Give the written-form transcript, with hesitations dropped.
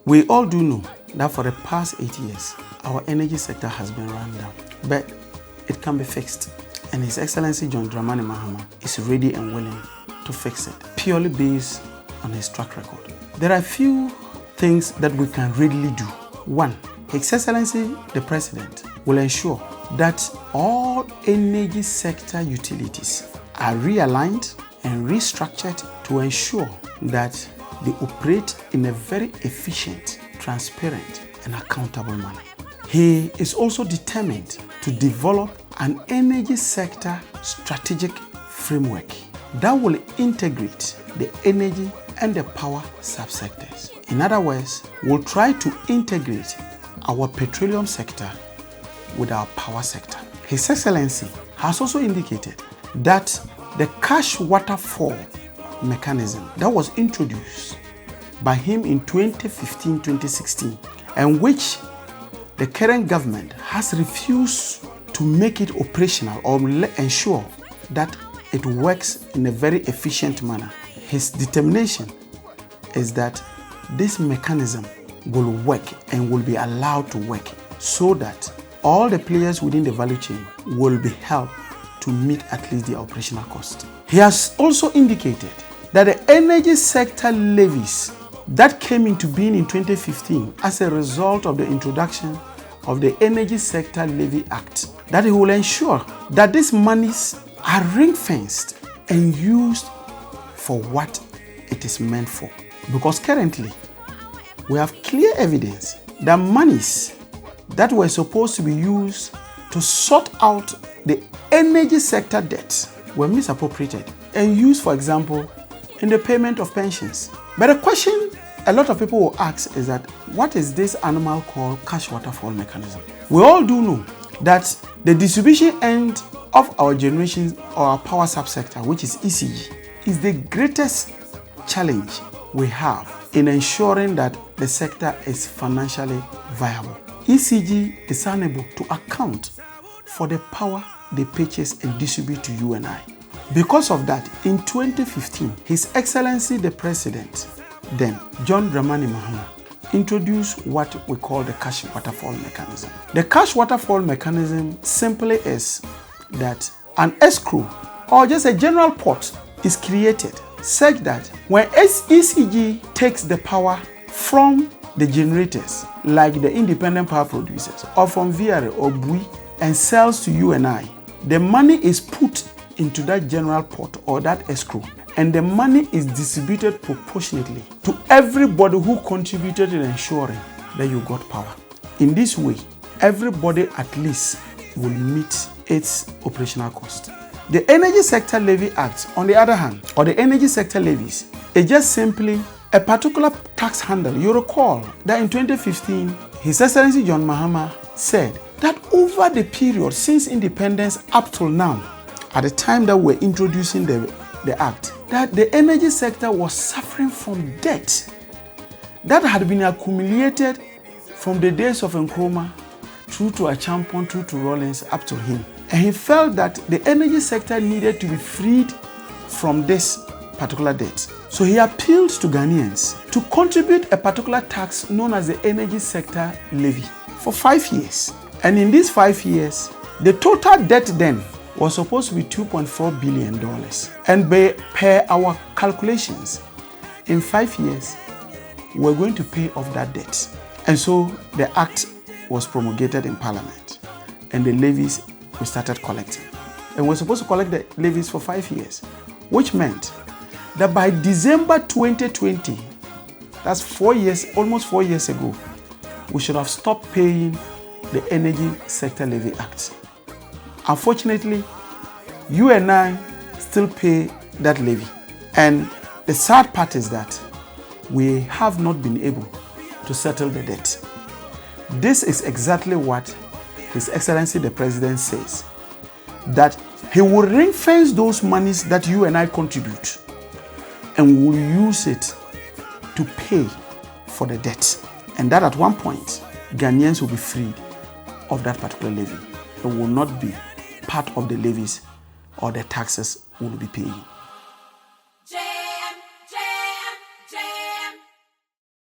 We all do know that for the past 8 years, our energy sector has been run down, but it can be fixed. And His Excellency John Mahama is ready and willing to fix it, purely based on his track record. There are a few things that we can readily do. One, His Excellency the President will ensure that all energy sector utilities are realigned and restructured to ensure that they operate in a very efficient, transparent, and accountable manner. He is also determined to develop an energy sector strategic framework that will integrate the energy and the power subsectors. In other words, we'll try to integrate our petroleum sector with our power sector. His Excellency has also indicated that the cash waterfall mechanism that was introduced by him in 2015-2016 and which the current government has refused to make it operational or ensure that it works in a very efficient manner. His determination is that this mechanism will work and will be allowed to work so that all the players within the value chain will be helped to meet at least the operational cost. He has also indicated that the energy sector levies that came into being in 2015 as a result of the introduction of the Energy Sector Levy Act, that he will ensure that these monies are ring-fenced and used for what it is meant for. Because currently, we have clear evidence that monies that were supposed to be used to sort out the energy sector debt were misappropriated and used, for example, in the payment of pensions. But the question a lot of people will ask is that, what is this animal called cash waterfall mechanism? We all do know that the distribution end of our generation or our power subsector, which is ECG, is the greatest challenge we have in ensuring that the sector is financially viable. ECG is unable to account for the power they purchase and distribute to you and I. Because of that, in 2015, His Excellency the President, then John Mahama, introduced what we call the cash waterfall mechanism. The cash waterfall mechanism simply is that an escrow or just a general pot is created such that when ECG takes the power from the generators, like the independent power producers, or from VRA or BUI, and sells to you and I, the money is put into that general pot or that escrow, and the money is distributed proportionately to everybody who contributed in ensuring that you got power. In this way, everybody at least will meet its operational cost. The Energy Sector Levy Act, on the other hand, or the energy sector levies, is just simply a particular tax handle. You recall that in 2015, His Excellency John Mahama said that over the period since independence up till now, at the time that we're introducing the act, that the energy sector was suffering from debt that had been accumulated from the days of Nkrumah through to Achampon, through to Rawlings, up to him. And he felt that the energy sector needed to be freed from this particular debt. So he appealed to Ghanaians to contribute a particular tax known as the Energy Sector Levy for 5 years. And in these 5 years, the total debt then was supposed to be $2.4 billion. And per our calculations, in 5 years, we're going to pay off that debt. And so the act was promulgated in Parliament, and the levies we started collecting. And we're supposed to collect the levies for 5 years, which meant that by December 2020, that's 4 years, almost 4 years ago, we should have stopped paying the Energy Sector Levy Act. Unfortunately, you and I still pay that levy. And the sad part is that we have not been able to settle the debt. This is exactly what His Excellency the President says, that he will ring-fence those monies that you and I contribute and will use it to pay for the debt. And that at one point, Ghanaians will be freed of that particular levy. It will not be part of the levies or the taxes we will be paying.